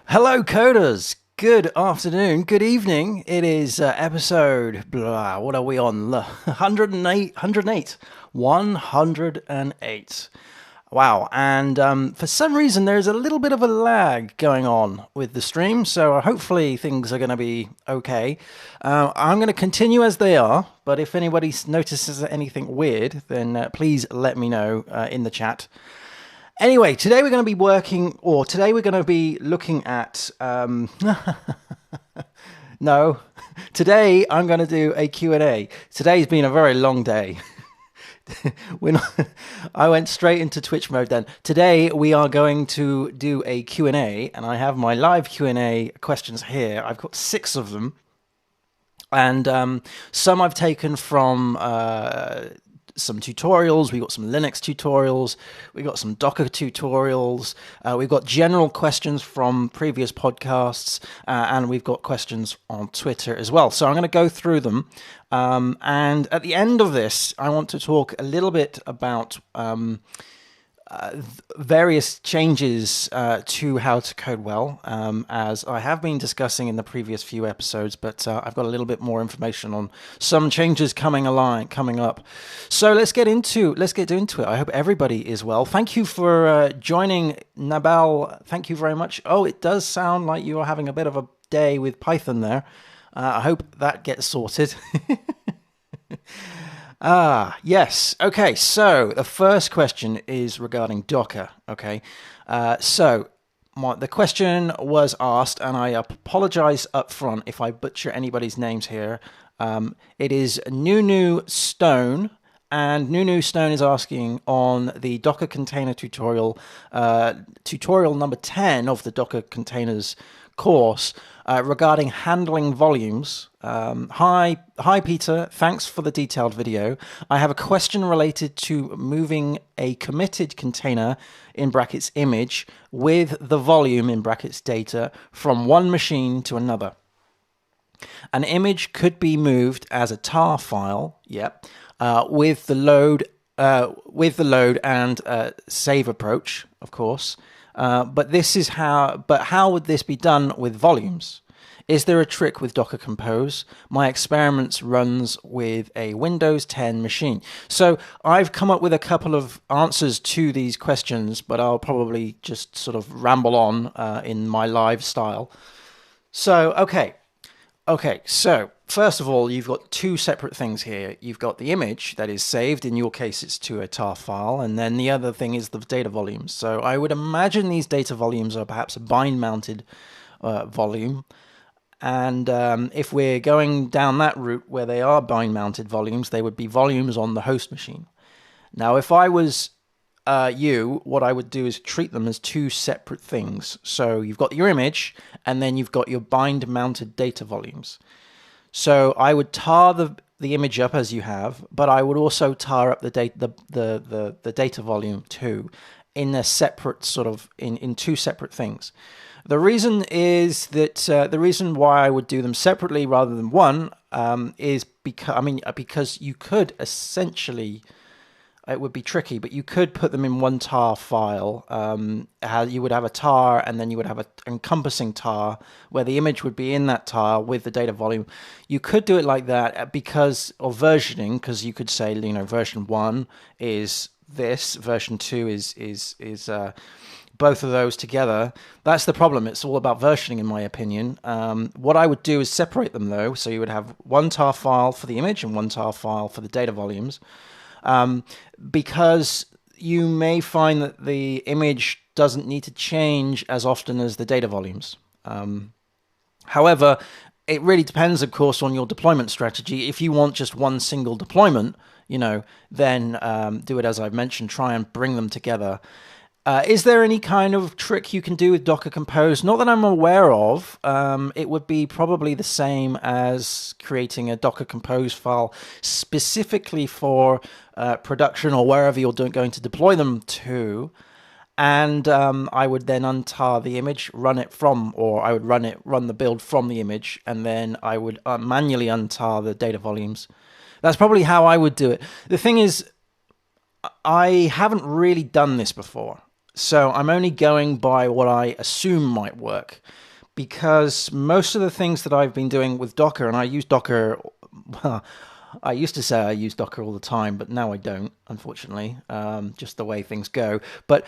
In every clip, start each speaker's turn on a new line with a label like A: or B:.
A: Hello, coders. Good afternoon. Good evening. It is episode. Blah, what are we on? 108. 108. 108. Wow. And for some reason, there's a little bit of a lag going on with the stream. So hopefully things are going to be okay. I'm going to continue as they are. But if anybody notices anything weird, then please let me know in the chat. Anyway, today we're going to be today we're going to be looking at, no, today I'm going to do a Q&A. Today's been a very long day. I went straight into Twitch mode then. Today we are going to do a Q&A, and I have my live Q&A questions here. I've got 6 of them, and some I've taken from some tutorials. We got some Linux tutorials, we got some Docker tutorials, we've got general questions from previous podcasts, and we've got questions on Twitter as well. So I'm going to go through them, and at the end of this I want to talk a little bit about various changes to how to code well, as I have been discussing in the previous few episodes, but I've got a little bit more information on some changes coming up. So let's get into it. I hope everybody is well. Thank you for joining, Nabal. Thank you very much. Oh, it does sound like you are having a bit of a day with Python there. I hope that gets sorted. Yes. Okay, so the first question is regarding Docker. Okay, the question was asked, and I apologize up front if I butcher anybody's names here. It is Nunu Stone, and Nunu Stone is asking on the Docker container tutorial, tutorial number 10 of the Docker containers course, regarding handling volumes. Hi Peter, thanks for the detailed video. I have a question related to moving a committed container in brackets image with the volume in brackets data from one machine to another. An image could be moved as a tar file, with the load and save approach, of course. But how would this be done with volumes? Is there a trick with Docker Compose? My experiments runs with a Windows 10 machine. So I've come up with a couple of answers to these questions, but I'll probably just sort of ramble on in my live style. So, okay. So first of all, you've got 2 separate things here. You've got the image that is saved. In your case, it's to a tar file. And then the other thing is the data volumes. So I would imagine these data volumes are perhaps a bind-mounted volume. And if we're going down that route where they are bind-mounted volumes, they would be volumes on the host machine. Now, if I was what I would do is treat them as 2 separate things. So you've got your image, and then you've got your bind-mounted data volumes. So I would tar the image up as you have, but I would also tar up the data volume too, in a separate sort of in 2 separate things. The reason is that the reason why I would do them separately rather than one is because you could essentially, it would be tricky, but you could put them in one tar file. You would have a tar, and then you would have an encompassing tar where the image would be in that tar with the data volume. You could do it like that because of versioning, because you could say, version 1 is this, version 2 is both of those together. That's the problem. It's all about versioning, in my opinion. What I would do is separate them, though. So you would have one tar file for the image and one tar file for the data volumes. Because you may find that the image doesn't need to change as often as the data volumes. However, it really depends, of course, on your deployment strategy. If you want just one single deployment, then do it as I've mentioned, try and bring them together. Is there any kind of trick you can do with Docker Compose? Not that I'm aware of. It would be probably the same as creating a Docker Compose file specifically for production or wherever you're going to deploy them to. And I would then untar the image, run the build from the image, and then I would manually untar the data volumes. That's probably how I would do it. The thing is, I haven't really done this before. So I'm only going by what I assume might work, because most of the things that I've been doing with Docker, and I use Docker, well, I used to say I use Docker all the time, but now I don't, unfortunately, just the way things go. But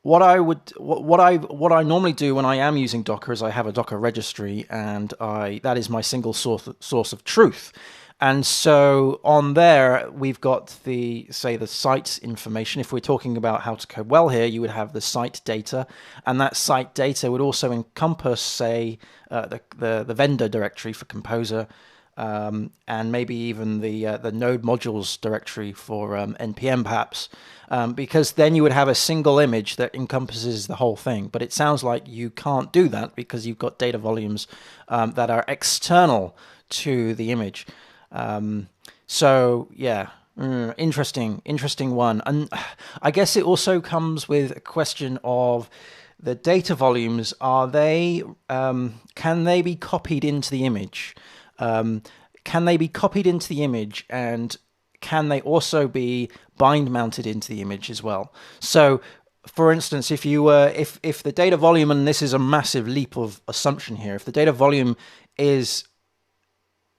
A: what I normally do when I am using Docker is I have a Docker registry, and that is my single source of truth. And so on there, we've got the site information. If we're talking about how to code well here, you would have the site data, and that site data would also encompass, say, the vendor directory for Composer, and maybe even the node modules directory for npm perhaps, because then you would have a single image that encompasses the whole thing. But it sounds like you can't do that because you've got data volumes that are external to the image. So yeah, interesting one. And I guess it also comes with a question of the data volumes. Are they, can they be copied into the image? Can they be copied into the image, and can they also be bind mounted into the image as well? So for instance, if you if the data volume, and this is a massive leap of assumption here, if the data volume is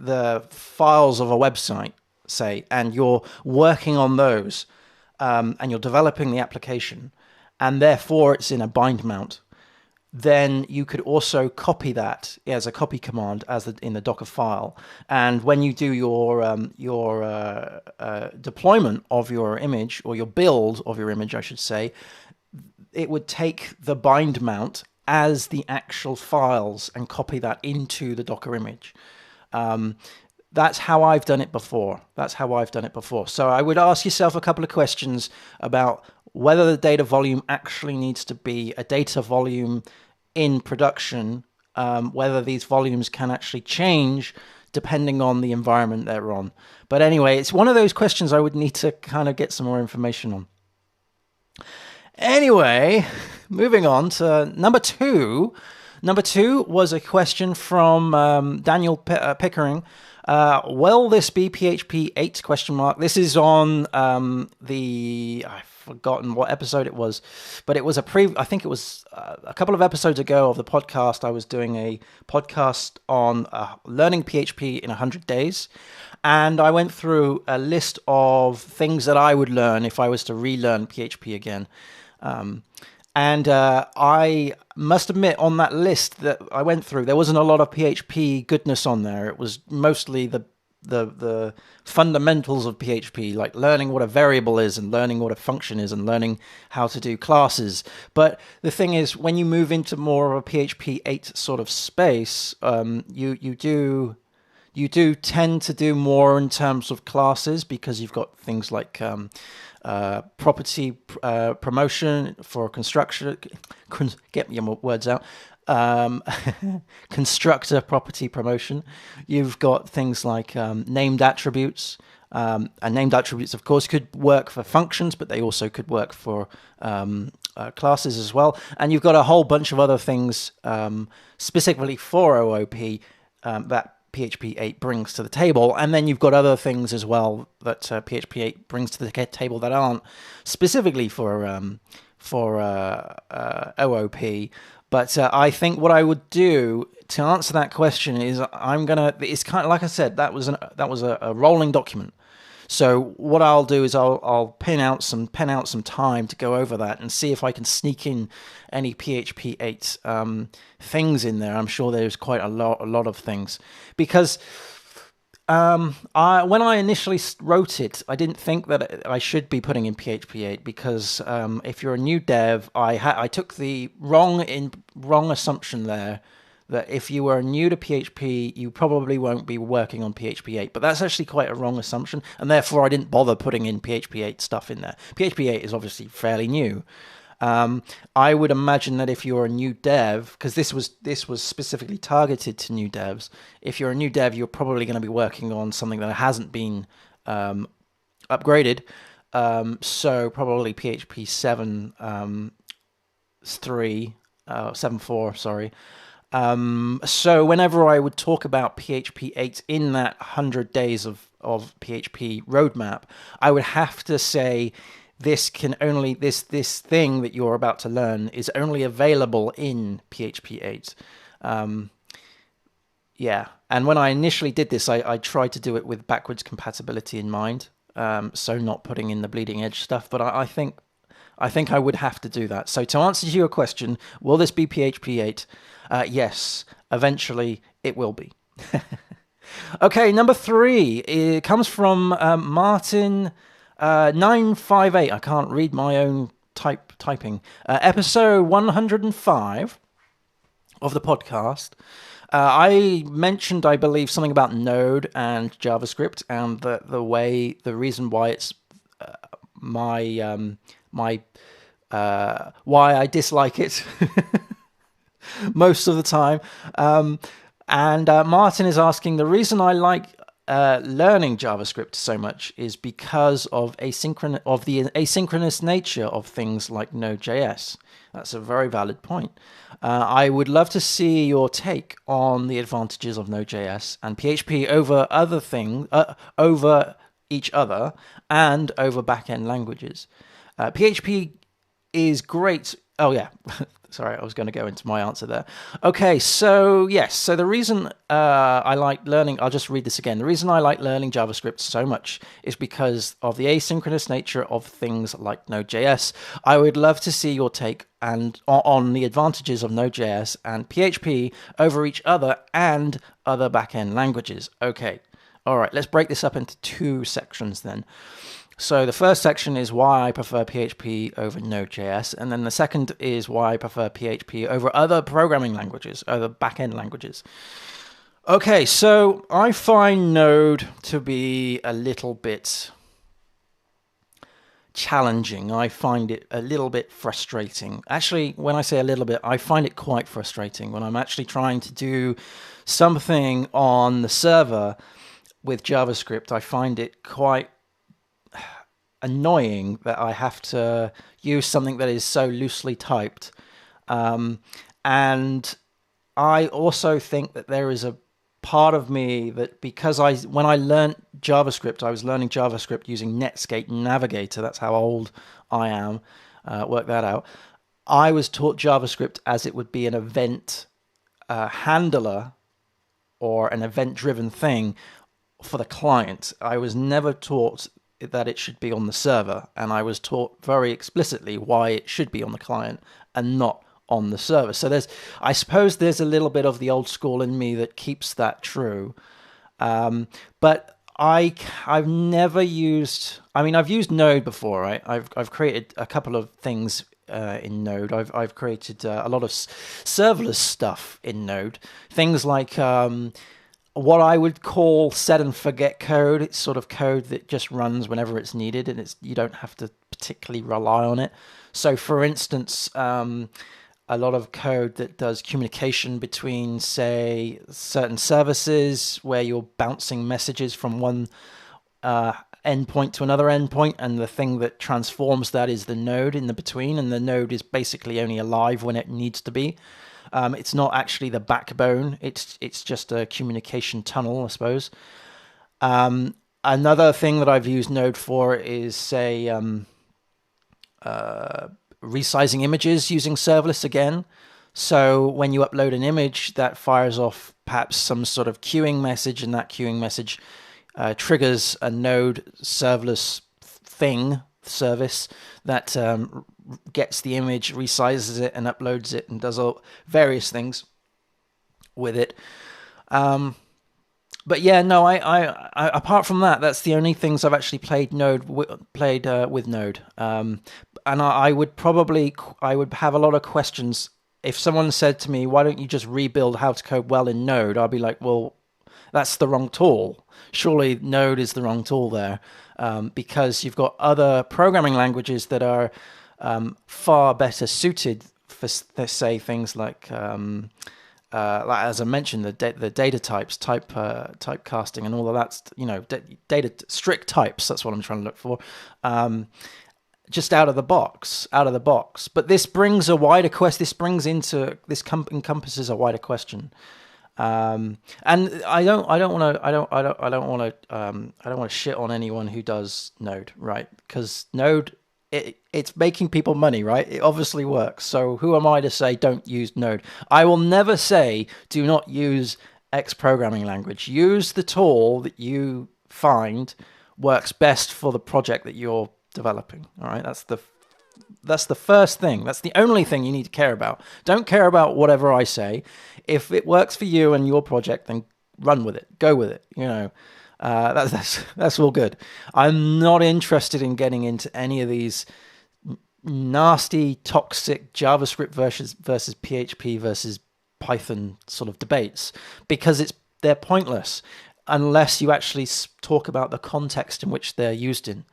A: the files of a website, say, and you're working on those, and you're developing the application, and therefore it's in a bind mount, then you could also copy that as a copy command in the Docker file. And when you do your deployment of your image, or your build of your image, I should say, it would take the bind mount as the actual files and copy that into the Docker image. That's how I've done it before. So I would ask yourself a couple of questions about whether the data volume actually needs to be a data volume in production, whether these volumes can actually change depending on the environment they're on. But anyway, it's one of those questions I would need to kind of get some more information on. Anyway, moving on to number two. Number two was a question from Daniel Pickering. Will this be PHP 8 question mark? This is on I've forgotten what episode it was, but it was I think it was a couple of episodes ago of the podcast. I was doing a podcast on learning PHP in 100 days. And I went through a list of things that I would learn if I was to relearn PHP again. And I must admit, on that list that I went through, there wasn't a lot of PHP goodness on there. It was mostly the fundamentals of PHP, like learning what a variable is and learning what a function is and learning how to do classes. But the thing is, when you move into more of a PHP 8 sort of space, you do tend to do more in terms of classes, because you've got things like property promotion for construction. Get your words out. Constructor property promotion. You've got things like named attributes. And named attributes, of course, could work for functions, but they also could work for classes as well. And you've got a whole bunch of other things specifically for OOP that PHP 8 brings to the table. And then you've got other things as well that PHP 8 brings to the table that aren't specifically for OOP. But I think what I would do to answer that question is it's kind of like I said, that was a rolling document. So what I'll do is I'll pen out some time to go over that and see if I can sneak in any PHP 8 things in there. I'm sure there's quite a lot of things, because when I initially wrote it, I didn't think that I should be putting in PHP 8, because if you're a new dev, I took the wrong assumption there, that if you are new to PHP, you probably won't be working on PHP 8. But that's actually quite a wrong assumption, and therefore I didn't bother putting in PHP 8 stuff in there. PHP 8 is obviously fairly new. I would imagine that if you're a new dev, because this was specifically targeted to new devs, if you're a new dev, you're probably going to be working on something that hasn't been upgraded. So probably PHP 7.4, sorry. So whenever I would talk about PHP 8 in that 100 days of PHP roadmap, I would have to say this can only this thing that you're about to learn is only available in PHP 8. Yeah, and when I initially did this, I tried to do it with backwards compatibility in mind, so not putting in the bleeding edge stuff. But I think I would have to do that. So to answer your question, will this be PHP 8? Yes, eventually it will be. Okay, number 3. It comes from Martin 958. I can't read my own typing. Episode 105 of the podcast. I mentioned, I believe, something about Node and JavaScript, and the reason why it's why I dislike it most of the time. And Martin is asking, the reason I like learning JavaScript so much is because of the asynchronous nature of things like Node.js. That's a very valid point. I would love to see your take on the advantages of Node.js and PHP over other things, over each other, and over backend languages. PHP is great. Oh yeah, sorry, I was going to go into my answer there. Okay, so yes, so the reason I like learning, I'll just read this again. The reason I like learning JavaScript so much is because of the asynchronous nature of things like Node.js. I would love to see your take on the advantages of Node.js and PHP over each other and other backend languages. Okay, all right, let's break this up into 2 sections then. So the first section is why I prefer PHP over Node.js, and then the second is why I prefer PHP over other programming languages, other backend languages. Okay, so I find Node to be a little bit challenging. I find it a little bit frustrating. Actually, when I say a little bit, I find it quite frustrating when I'm actually trying to do something on the server with JavaScript. I find it quite annoying that I have to use something that is so loosely typed. And I also think that there is a part of me that, because when I learned JavaScript, I was learning JavaScript using Netscape Navigator. That's how old I am. Work that out. I was taught JavaScript as it would be an event handler or an event-driven thing for the client. I was never taught that it should be on the server, and I was taught very explicitly why it should be on the client and not on the server. So I suppose there's a little bit of the old school in me that keeps that true. But I've never used. I mean, I've used Node before, right? I've created a couple of things in Node. I've created a lot of serverless stuff in Node. Things like what I would call set and forget code. It's sort of code that just runs whenever it's needed, and you don't have to particularly rely on it. So, for instance, a lot of code that does communication between, say, certain services where you're bouncing messages from one endpoint to another endpoint, and the thing that transforms that is the node in the between, and the node is basically only alive when it needs to be. It's not actually the backbone. It's just a communication tunnel, I suppose. Another thing that I've used Node for is, say, resizing images using serverless again. So when you upload an image, that fires off perhaps some sort of queuing message, and that queuing message triggers a Node serverless service that gets the image, resizes it, and uploads it, and does various things with it. But yeah, no, I apart from that, that's the only things I've actually played with Node. And I would have a lot of questions if someone said to me, "Why don't you just rebuild how to code well in Node?" I'd be like, "Well, that's the wrong tool. Surely Node is the wrong tool there, because you've got other programming languages that are far better suited for, let's say, things like as I mentioned, the data types, typecasting, and all of that. Data strict types. That's what I'm trying to look for. Just out of the box. But this brings a wider quest. This encompasses a wider question. And I don't want to shit on anyone who does Node, right? Because Node it's making people money, right? It obviously works. So who am I to say don't use Node? I will never say do not use X programming language. Use the tool that you find works best for the project that you're developing. All right, that's the first thing. That's the only thing you need to care about. Don't care about whatever I say. If it works for you and your project, then run with it. Go with it. You know, that's all good. I'm not interested in getting into any of these nasty, toxic JavaScript versus PHP versus Python sort of debates, because they're pointless unless you actually talk about the context in which they're used in.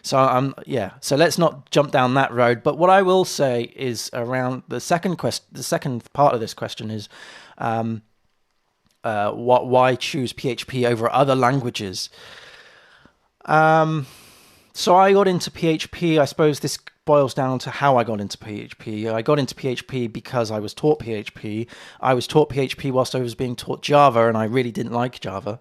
A: So so let's not jump down that road. But what I will say is around the second part of this question is why choose PHP over other languages? So I got into PHP. I suppose this boils down to how I got into PHP. I got into PHP because I was taught PHP. I was taught PHP whilst I was being taught Java, and I really didn't like Java.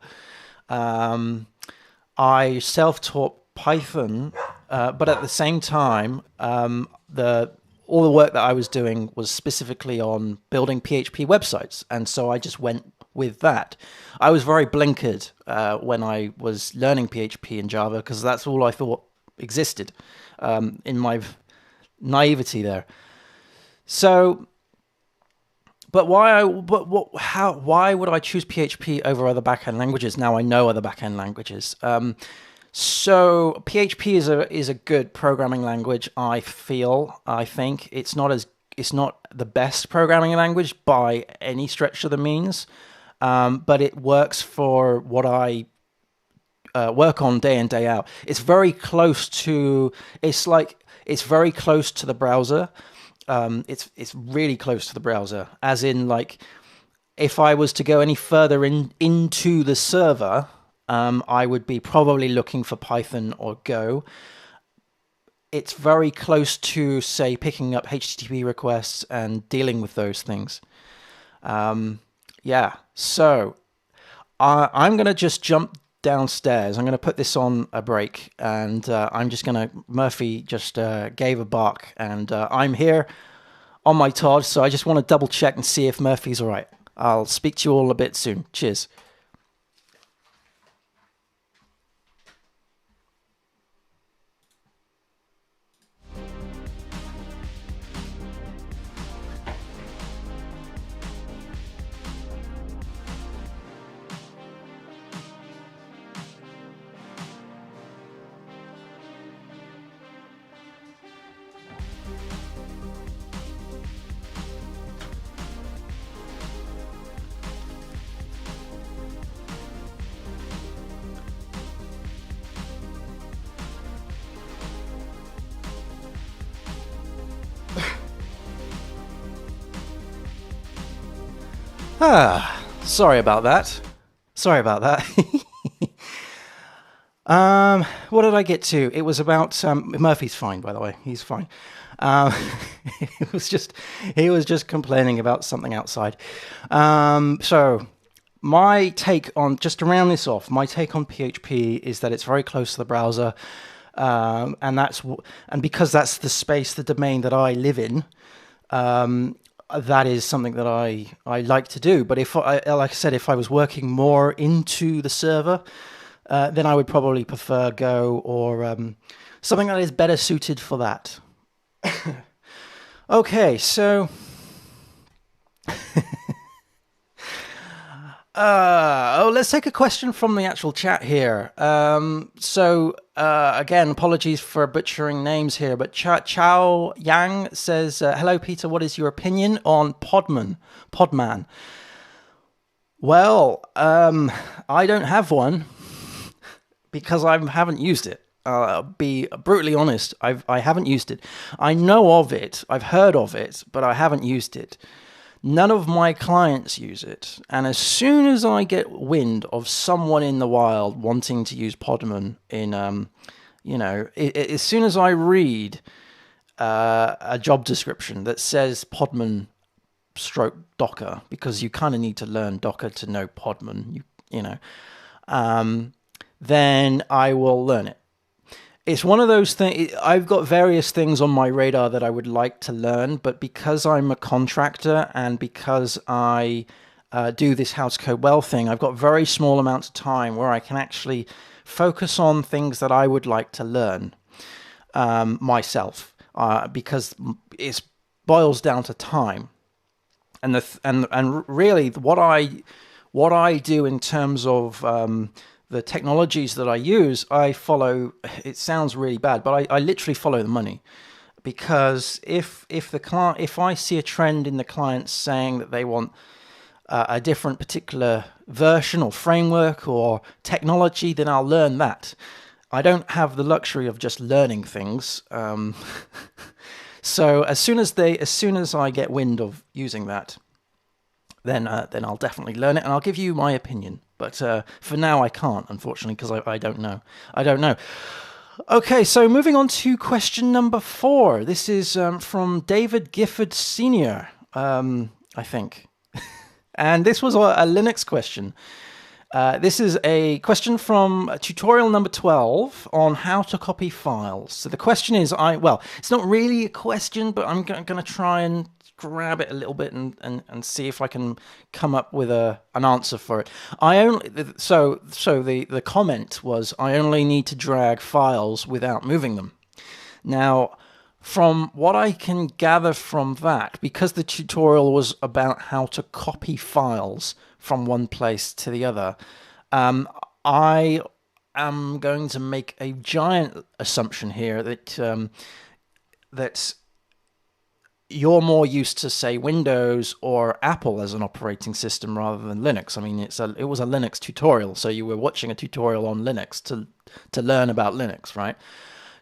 A: I self-taught Python, but at the same time, all the work that I was doing was specifically on building PHP websites, and so I just went with that. I was very blinkered when I was learning PHP and Java, because that's all I thought existed in my naivety there. So, but why would I choose PHP over other backend languages? Now I know other backend languages. So PHP is a good programming language. I think it's not the best programming language by any stretch of the means, but it works for what I work on day in, day out. It's very close to the browser. It's really close to the browser, as in, like, if I was to go any further into the server, I would be probably looking for Python or Go. It's very close to, say, picking up HTTP requests and dealing with those things. So I'm going to just jump downstairs. I'm going to put this on a break, and Murphy just gave a bark, and I'm here on my Todd, so I just want to double check and see if Murphy's all right. I'll speak to you all a bit soon. Cheers. Sorry about that. What did I get to? It was about Murphy's fine, by the way. He's fine. He was just complaining about something outside. So my take on, just to round this off, my take on PHP is that it's very close to the browser, and because that's the space, the domain that I live in. That is something that I like to do. But like I said, if I was working more into the server, then I would probably prefer Go or something that is better suited for that. Okay, so let's take a question from the actual chat here. Again, apologies for butchering names here, but Chao Yang says, hello, Peter, what is your opinion on Podman? Well, I don't have one because I haven't used it. Be brutally honest, I haven't used it. I know of it, I've heard of it, but I haven't used it. None of my clients use it, and as soon as I get wind of someone in the wild wanting to use Podman as soon as I read a job description that says Podman stroke Docker, because you kind of need to learn Docker to know Podman, then I will learn it. It's one of those things. I've got various things on my radar that I would like to learn, but because I'm a contractor and because I do this how to code well thing, I've got very small amounts of time where I can actually focus on things that I would like to learn myself, because it boils down to time. And really, what I do in terms of the technologies that I use, I follow. It sounds really bad, but I literally follow the money, because if I see a trend in the clients saying that they want a different particular version or framework or technology, then I'll learn that. I don't have the luxury of just learning things. So as soon as I get wind of using that, then I'll definitely learn it, and I'll give you my opinion. But for now, I can't, unfortunately, because I don't know. I don't know. Okay, so moving on to question number 4. This is from David Gifford Sr., I think. And this was a Linux question. This is a question from tutorial number 12 on how to copy files. So the question is, well, it's not really a question, but I'm going to try and grab it a little bit and see if I can come up with an answer for it. So the comment was, I only need to drag files without moving them. Now, from what I can gather from that, because the tutorial was about how to copy files from one place to the other, I am going to make a giant assumption here that that you're more used to, say, Windows or Apple as an operating system rather than Linux. I mean, it was a Linux tutorial, so you were watching a tutorial on Linux to learn about Linux, right?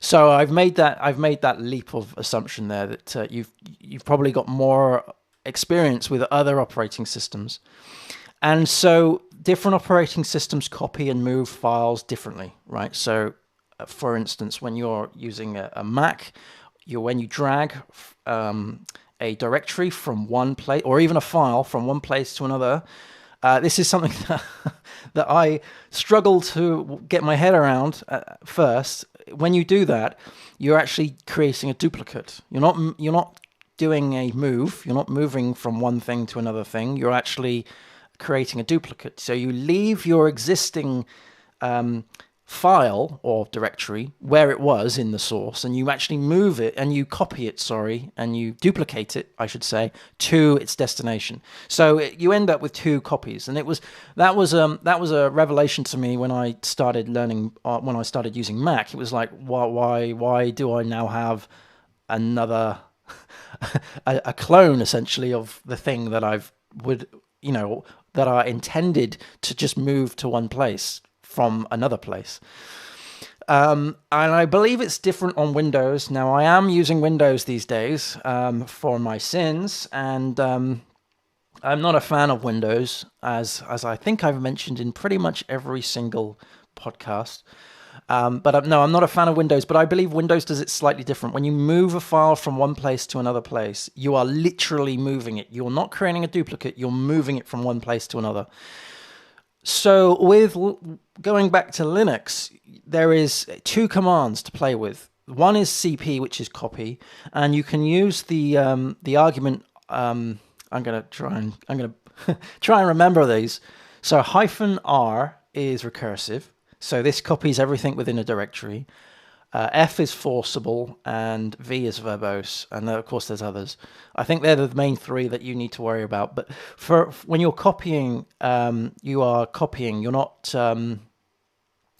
A: So I've made that leap of assumption there that you've probably got more experience with other operating systems, and so different operating systems copy and move files differently, right? So, for instance, when you're using a Mac, when you drag a directory from one place, or even a file from one place to another, this is something that I struggle to get my head around first. When you do that, you're actually creating a duplicate. You're not doing a move. You're not moving from one thing to another thing. You're actually creating a duplicate. So you leave your existing file or directory where it was in the source, and you actually move it, and you copy it, and you duplicate it, I should say, to its destination. So you end up with 2 copies, and that was a revelation to me when I started learning, when I started using Mac. It was like, why do I now have another a clone, essentially, of the thing that that are intended to just move to one place from another place. And I believe it's different on Windows. Now, I am using Windows these days for my sins, and I'm not a fan of Windows, as I think I've mentioned in pretty much every single podcast. But no, I'm not a fan of Windows, but I believe Windows does it slightly different. When you move a file from one place to another place, you are literally moving it. You're not creating a duplicate, you're moving it from one place to another. So with going back to Linux, there is 2 commands to play with. One is cp, which is copy, and you can use the argument. I'm gonna try and remember these. So -r is recursive. So this copies everything within a directory. F is forcible, and V is verbose, and of course there's others. I think they're the main 3 that you need to worry about. But when you're copying, you are copying. You're not.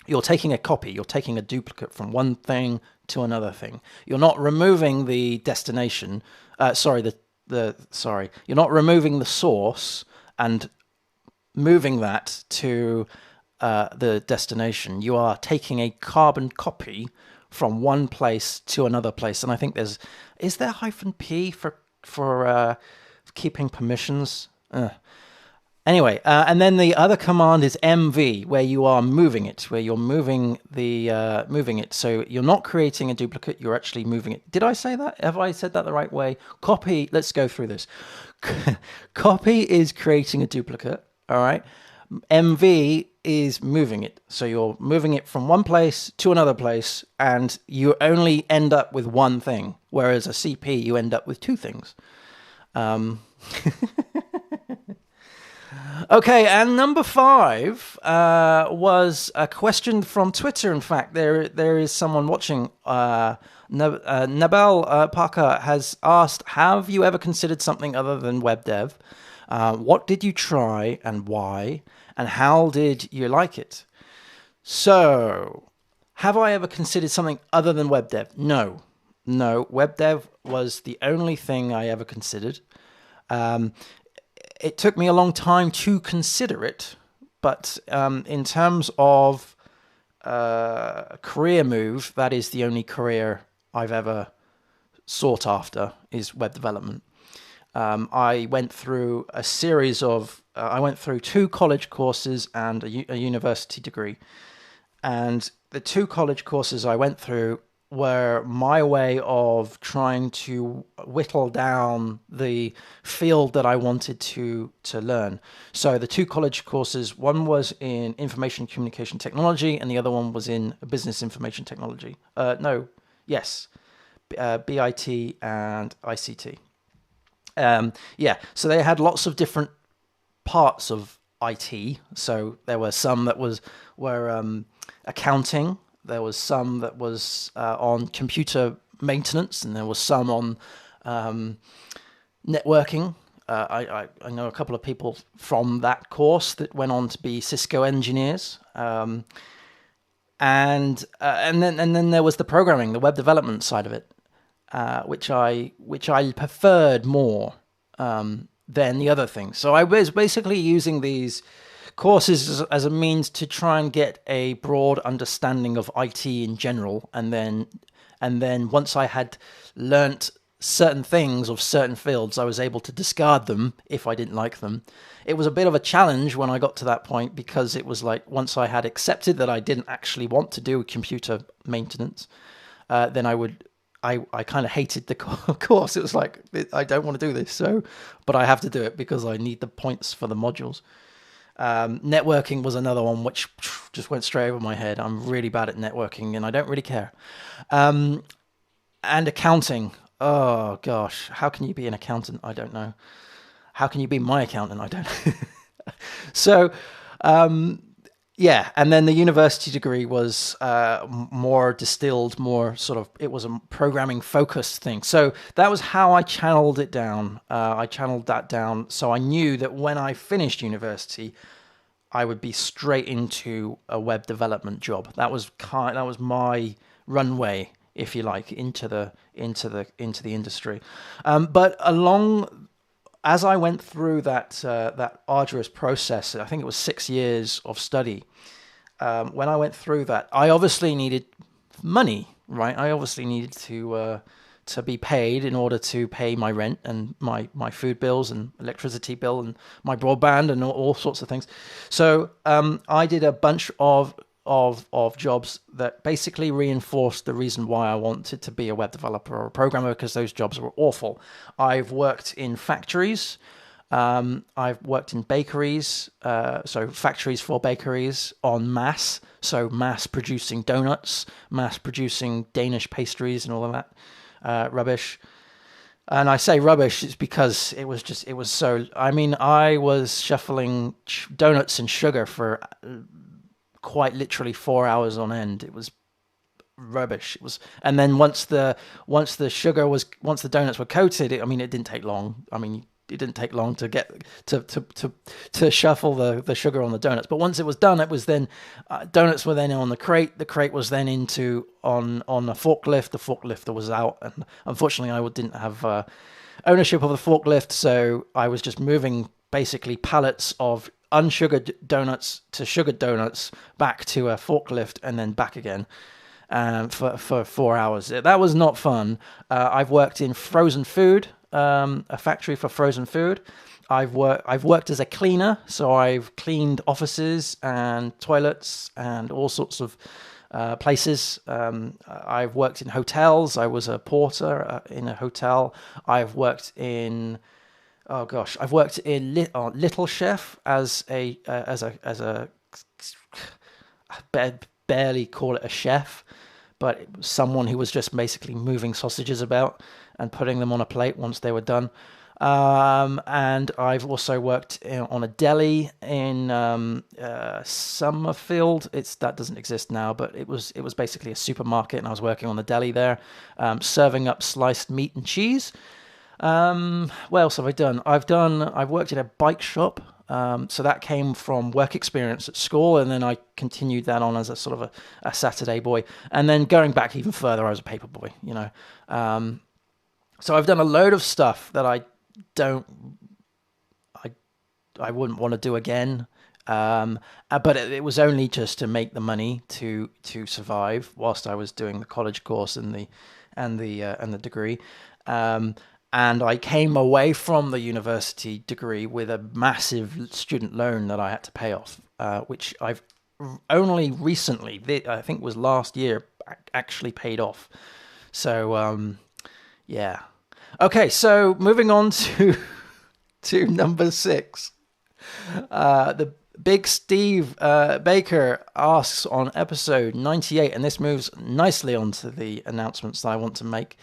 A: You're taking a copy. You're taking a duplicate from one thing to another thing. You're not removing the destination. You're not removing the source and moving that to the destination. You are taking a carbon copy from one place to another place. And I think is there -p for keeping permissions? Anyway, and then the other command is mv, where you are moving it, where you're moving it. So you're not creating a duplicate, you're actually moving it. Did I say that? Have I said that the right way? Copy, let's go through this. Copy is creating a duplicate, all right? MV is moving it. So you're moving it from one place to another place, and you only end up with one thing, whereas a CP, you end up with two things. Okay, and number 5 was a question from Twitter. In fact, there is someone watching. Nabel Parker has asked, have you ever considered something other than web dev? What did you try and why? And how did you like it? So, have I ever considered something other than web dev? No. Web dev was the only thing I ever considered. It took me a long time to consider it, but in terms of career move, that is the only career I've ever sought after, is web development. I went through a series of, I went through 2 college courses and a university degree. And the 2 college courses I went through were my way of trying to whittle down the field that I wanted to learn. So the 2 college courses, one was in information communication technology and the other one was in business information technology. BIT and ICT. So they had lots of different parts of IT. So there were some that were accounting. There was some that was on computer maintenance, and there was some on networking. I know a couple of people from that course that went on to be Cisco engineers. And then there was the programming, the web development side of it, which I preferred more than the other things. So I was basically using these courses as a means to try and get a broad understanding of IT in general, and then once I had learnt certain things of certain fields, I was able to discard them if I didn't like them. It was a bit of a challenge when I got to that point, because it was like, once I had accepted that I didn't actually want to do computer maintenance, then I kind of hated the course. It was like, I don't want to do this, but I have to do it because I need the points for the modules. Networking was another one which just went straight over my head. I'm really bad at networking and I don't really care. And accounting. Oh gosh, how can you be an accountant? I don't know. How can you be my accountant? I don't know. So, and then the university degree was more distilled, more sort of, it was a programming focused thing. So that was how I channeled it down. I channeled that down. So I knew that when I finished university, I would be straight into a web development job. That was my runway, if you like, into the industry. But as I went through that arduous process, I think it was 6 years of study. When I went through that, I obviously needed money, right? I obviously needed to be paid in order to pay my rent and my food bills and electricity bill and my broadband and all sorts of things. So I did a bunch of jobs that basically reinforced the reason why I wanted to be a web developer or a programmer, because those jobs were awful. I've worked in factories. I've worked in bakeries, so factories for bakeries en masse, so mass producing donuts, mass producing Danish pastries and all of that rubbish. And I say rubbish is because it was so, I mean, I was shuffling donuts and sugar for quite literally 4 hours on end. It was rubbish. It was, and then once the donuts were coated, it didn't take long. It didn't take long to get to shuffle the sugar on the donuts. But once it was done, it was then donuts were then on the crate. The crate was then on a forklift. The forklift was out, and unfortunately, I didn't have ownership of the forklift, so I was just moving basically pallets of unsugared donuts to sugared donuts back to a forklift and then back again for 4 hours. That was not fun. I've worked in frozen food, a factory for frozen food. I've worked as a cleaner, so I've cleaned offices and toilets and all sorts of places. I've worked in hotels. I was a porter in a hotel. I've worked in Little Chef as a barely call it a chef, but it was someone who was just basically moving sausages about and putting them on a plate once they were done. And I've also worked on a deli in Summerfield. That doesn't exist now, but it was basically a supermarket, and I was working on the deli there, serving up sliced meat and cheese. What else have I done? I've worked at a bike shop. So that came from work experience at school, and then I continued that on as a sort of a Saturday boy. And then going back even further, I was a paper boy, So I've done a load of stuff that I wouldn't want to do again. But it was only just to make the money to survive whilst I was doing the college course and the degree. And I came away from the university degree with a massive student loan that I had to pay off, which I've only recently, I think it was last year, actually paid off. So, yeah. Okay, so moving on to number 6. The Big Steve Baker asks on episode 98, and this moves nicely onto the announcements that I want to make,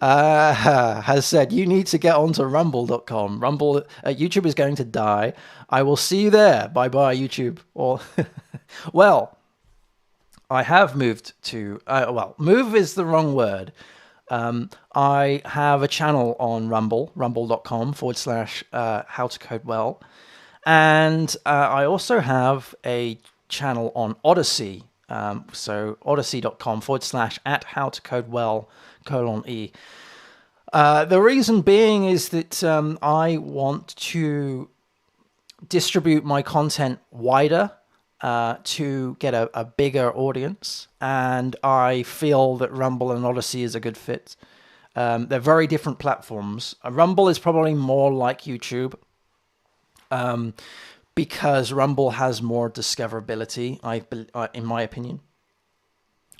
A: has said, you need to get onto rumble.com. YouTube is going to die. I will see you there. Bye-bye, YouTube. Or, well, I have moved to, move is the wrong word. I have a channel on rumble.com/howtocodewell. And I also have a channel on Odyssey. So odyssey.com/@howtocodewell:E. The reason being is that I want to distribute my content wider to get a bigger audience. And I feel that Rumble and Odyssey is a good fit. They're very different platforms. Rumble is probably more like YouTube. Because Rumble has more discoverability, in my opinion.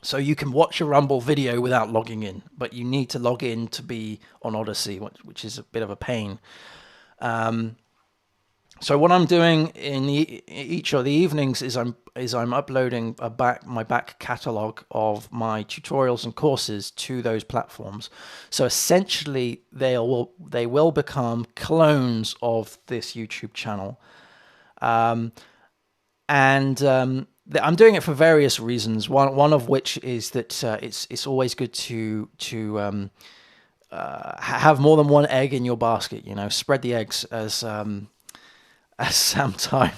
A: So you can watch a Rumble video without logging in, but you need to log in to be on Odyssey, which is a bit of a pain. So what I'm doing in each of the evenings is I'm uploading my back catalog of my tutorials and courses to those platforms. So essentially, they will become clones of this YouTube channel, and I'm doing it for various reasons. One of which is that it's always good to have more than one egg in your basket. Spread the eggs, as Sam Time.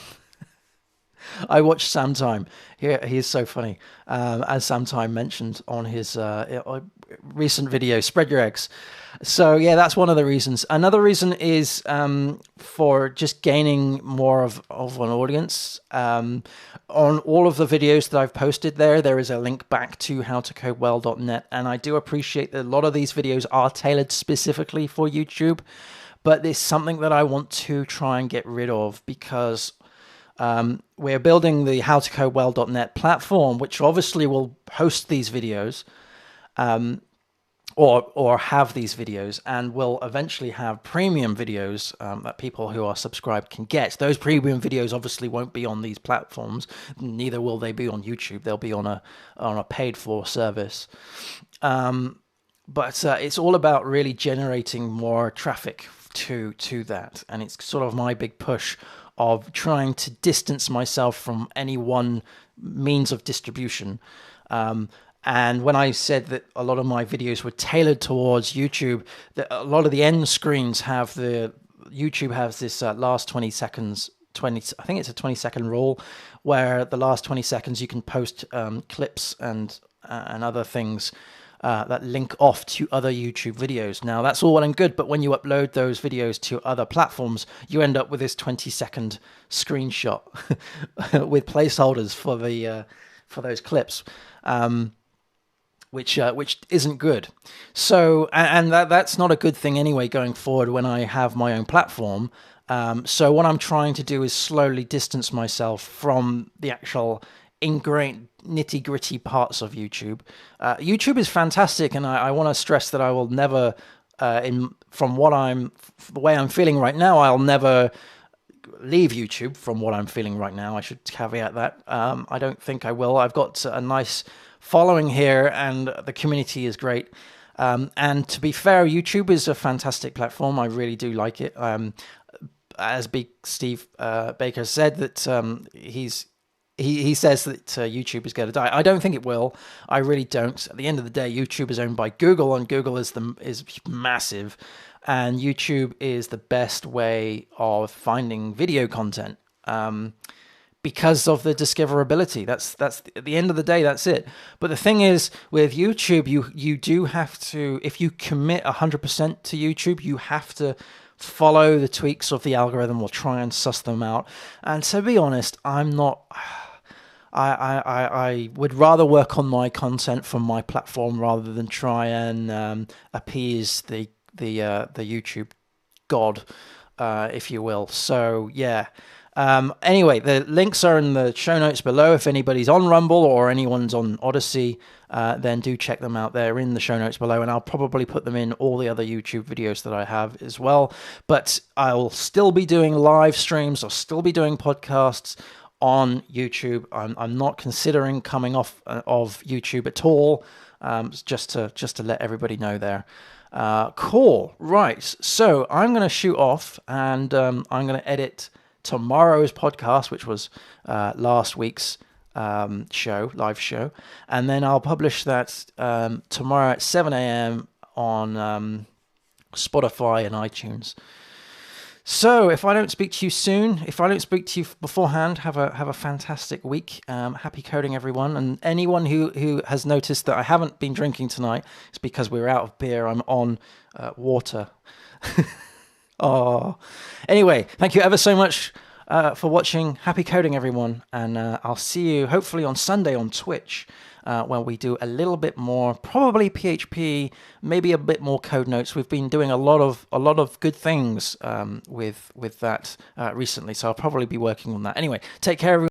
A: I watched Sam Time. He is so funny. As Sam Time mentioned on his recent video, spread your eggs. So yeah, that's one of the reasons. Another reason is for just gaining more of an audience. On all of the videos that I've posted there is a link back to howtocodewell.net, and I do appreciate that a lot of these videos are tailored specifically for YouTube. But it's something that I want to try and get rid of, because we're building the howtocodewell.net platform, which obviously will host these videos, or have these videos, and will eventually have premium videos that people who are subscribed can get. Those premium videos obviously won't be on these platforms. Neither will they be on YouTube. They'll be on a paid-for service. But it's all about really generating more traffic to that, and it's sort of my big push of trying to distance myself from any one means of distribution. And when I said that a lot of my videos were tailored towards YouTube, that a lot of the end screens have YouTube has this last 20 seconds. I think it's a 20-second rule, where the last 20 seconds you can post clips and other things that link off to other YouTube videos. Now, that's all well and good, but when you upload those videos to other platforms, you end up with this 20-second screenshot with placeholders for those clips, which isn't good. So, and that's not a good thing anyway going forward when I have my own platform. So what I'm trying to do is slowly distance myself from the actual ingrained nitty-gritty parts of YouTube. YouTube is fantastic, and I want to stress that I will never, the way I'm feeling right now, I'll never leave YouTube from what I'm feeling right now. I should caveat that. I don't think I will. I've got a nice following here, and the community is great. And to be fair, YouTube is a fantastic platform. I really do like it. As Steve Baker said, that he says that YouTube is going to die. I don't think it will. I really don't. At the end of the day, YouTube is owned by Google, and Google is massive, and YouTube is the best way of finding video content. Because of the discoverability. That's at the end of the day, that's it. But the thing is, with YouTube, you do have to, if you commit 100% to YouTube, you have to follow the tweaks of the algorithm or try and suss them out. And to be honest, I'm not. I would rather work on my content from my platform rather than try and appease the YouTube god, if you will. So yeah. Anyway, the links are in the show notes below. If anybody's on Rumble or anyone's on Odyssey, then do check them out. They're in the show notes below, and I'll probably put them in all the other YouTube videos that I have as well. But I'll still be doing live streams. I'll still be doing podcasts on YouTube. I'm not considering coming off of YouTube at all. Just to let everybody know there. Cool. Right. So I'm going to shoot off, and I'm going to edit tomorrow's podcast, which was last week's live show, and then I'll publish that tomorrow at 7 a.m. on Spotify and iTunes. So if I don't speak to you soon, if I don't speak to you beforehand, have a fantastic week. Happy coding, everyone. And anyone who has noticed that I haven't been drinking tonight, it's because we're out of beer. I'm on water. Oh, anyway, thank you ever so much for watching. Happy coding, everyone, and I'll see you hopefully on Sunday on Twitch, where we do a little bit more, probably PHP, maybe a bit more code notes. We've been doing a lot of good things with that recently, so I'll probably be working on that. Anyway, take care, everyone.